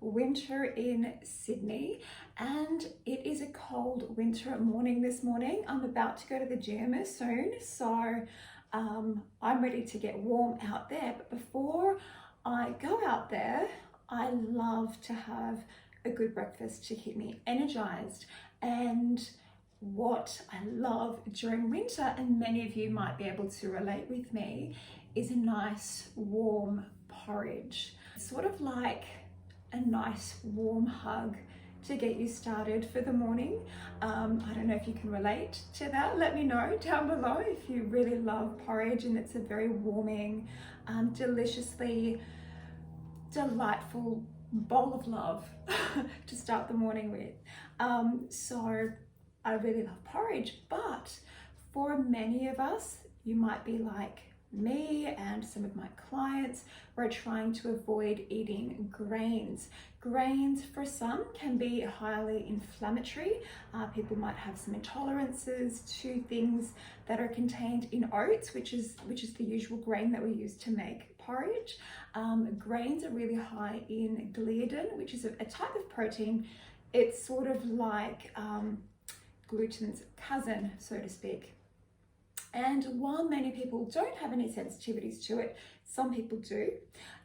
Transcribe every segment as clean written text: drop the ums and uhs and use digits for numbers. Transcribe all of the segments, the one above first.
Winter in Sydney, and it is a cold winter morning this morning. I'm about to go to the gym soon, so I'm ready to get warm out there. But before I go out there, I love to have a good breakfast to keep me energized. And what I love during winter, and many of you might be able to relate with me, is a nice warm porridge. Sort of like a nice warm hug to get you started for the morning. I don't know if you can relate to that. Let me know down below if you really love porridge, and it's a very warming, deliciously delightful bowl of love to start the morning with. So I really love porridge, but for many of us, you might be like me and some of my clients, we're trying to avoid eating grains. Grains for some can be highly inflammatory. People might have some intolerances to things that are contained in oats, which is the usual grain that we use to make porridge. Grains are really high in gliadin, which is a type of protein. It's sort of like gluten's cousin, so to speak. And while many people don't have any sensitivities to it, some people do.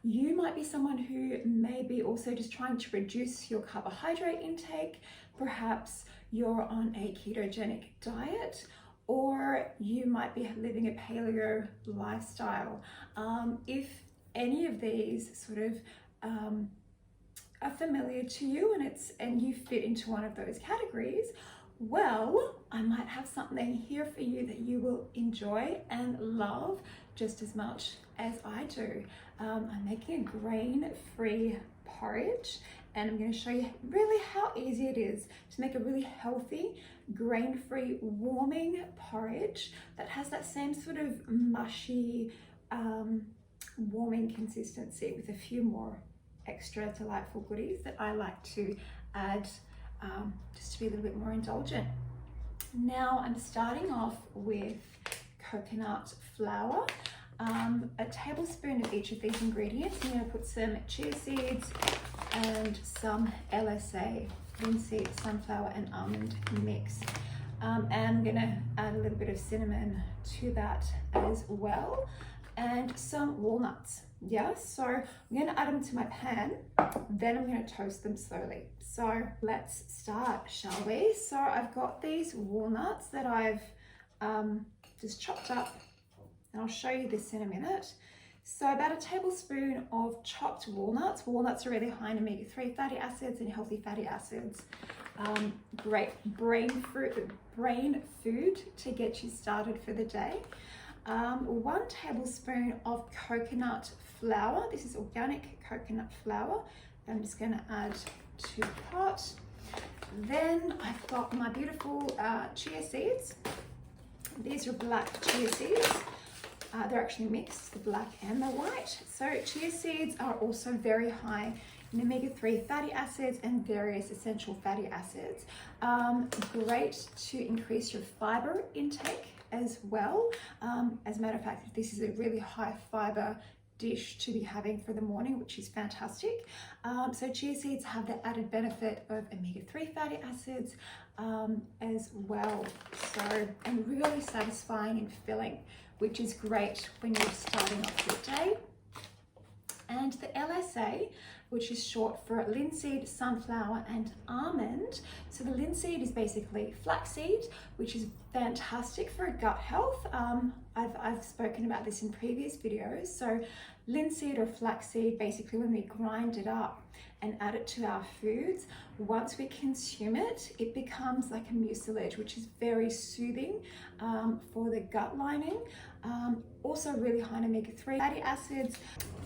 You might be someone who may be also just trying to reduce your carbohydrate intake. Perhaps you're on a ketogenic diet, or you might be living a paleo lifestyle. If any of these sort of are familiar to you, and you fit into one of those categories, well, I might have something here for you that you will enjoy and love just as much as I do. I'm making a grain-free porridge, and I'm going to show you really how easy it is to make a really healthy, grain-free, warming porridge that has that same sort of mushy, warming consistency with a few more extra delightful goodies that I like to add just to be a little bit more indulgent. Now I'm starting off with coconut flour, a tablespoon of each of these ingredients. I'm going to put some chia seeds and some LSA, linseed, sunflower and almond mix. And I'm going to add a little bit of cinnamon to that as well, and some walnuts. Yeah, so I'm going to add them to my pan, then I'm going to toast them slowly. So let's start, shall we? So I've got these walnuts that I've just chopped up, and I'll show you this in a minute. So about a tablespoon of chopped walnuts. Walnuts are really high in omega-3 fatty acids and healthy fatty acids. Great brain food to get you started for the day. 1 tablespoon of coconut flour. This is organic coconut flour. I'm just going to add to the pot. Then I've got my beautiful chia seeds. These are black chia seeds. They're actually mixed, the black and the white. So chia seeds are also very high in omega-3 fatty acids and various essential fatty acids. Great to increase your fiber intake as well. As a matter of fact, this is a really high fiber dish to be having for the morning, which is fantastic. So chia seeds have the added benefit of omega-3 fatty acids as well. So, and really satisfying and filling, which is great when you're starting off your day. And the LSA, which is short for linseed, sunflower and almond. So the linseed is basically flaxseed, which is fantastic for gut health. I've spoken about this in previous videos. So linseed or flaxseed, basically when we grind it up and add it to our foods, once we consume it, it becomes like a mucilage, which is very soothing for the gut lining. Also really high in omega-3 fatty acids,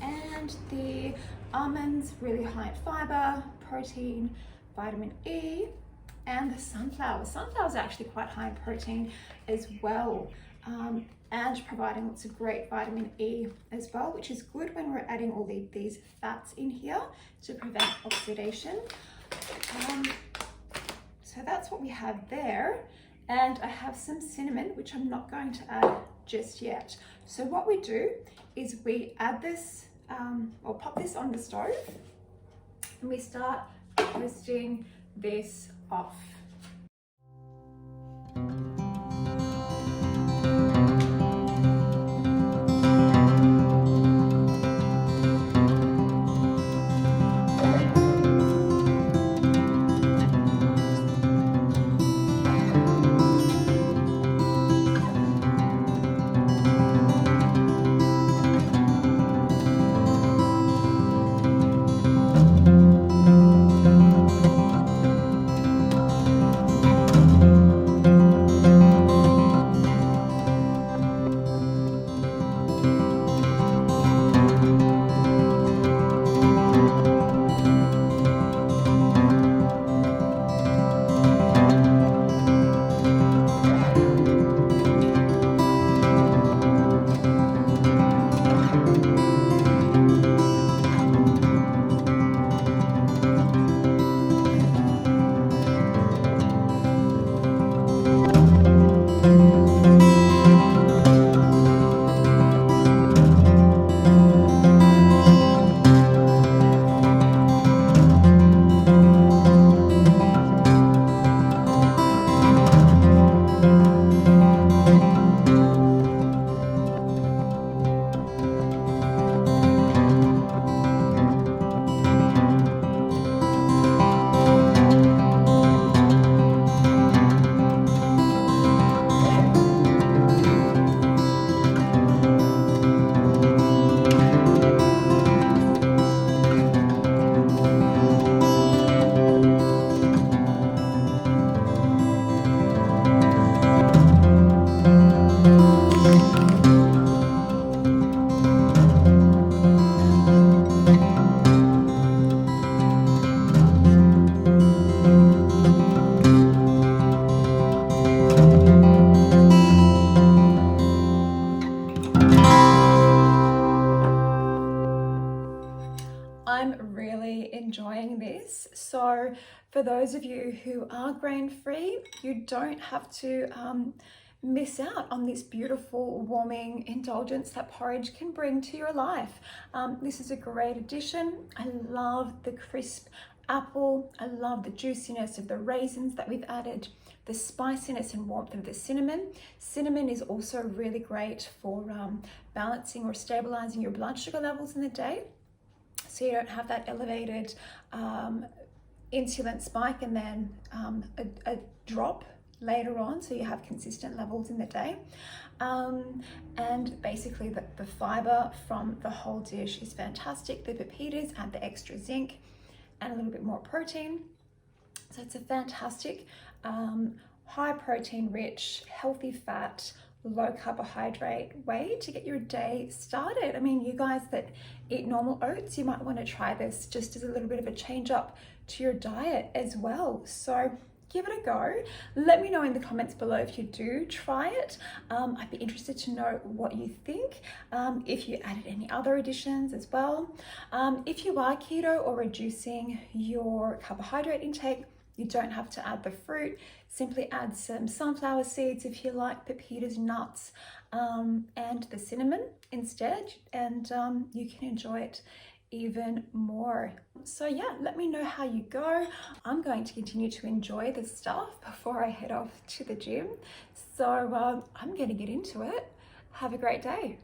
and the almonds really high in fiber, protein, vitamin E, and the sunflower. Sunflower is actually quite high in protein as well, and providing lots of great vitamin E as well, which is good when we're adding all these fats in here to prevent oxidation. So that's what we have there. And I have some cinnamon, which I'm not going to add just yet. So what we do is we add this, or pop this on the stove, and we start twisting this off. I'm really enjoying this. So for those of you who are grain-free, you don't have to miss out on this beautiful warming indulgence that porridge can bring to your life. This is a great addition. I love the crisp apple. I love the juiciness of the raisins that we've added, the spiciness and warmth of the cinnamon. Cinnamon is also really great for balancing or stabilizing your blood sugar levels in the day, so you don't have that elevated insulin spike and then a drop later on, so you have consistent levels in the day. And basically the fiber from the whole dish is fantastic. The pepitas add the extra zinc and a little bit more protein. So it's a fantastic, high protein rich, healthy fat, low carbohydrate way to get your day started. I mean, you guys that eat normal oats, you might want to try this just as a little bit of a change up to your diet as well. So give it a go. Let me know in the comments below if you do try it. I'd be interested to know what you think, if you added any other additions as well. If you are keto or reducing your carbohydrate intake, you don't have to add the fruit. Simply add some sunflower seeds if you like, pepitas, nuts, and the cinnamon instead, and you can enjoy it even more. So yeah, let me know how you go. I'm going to continue to enjoy this stuff before I head off to the gym. So I'm going to get into it. Have a great day.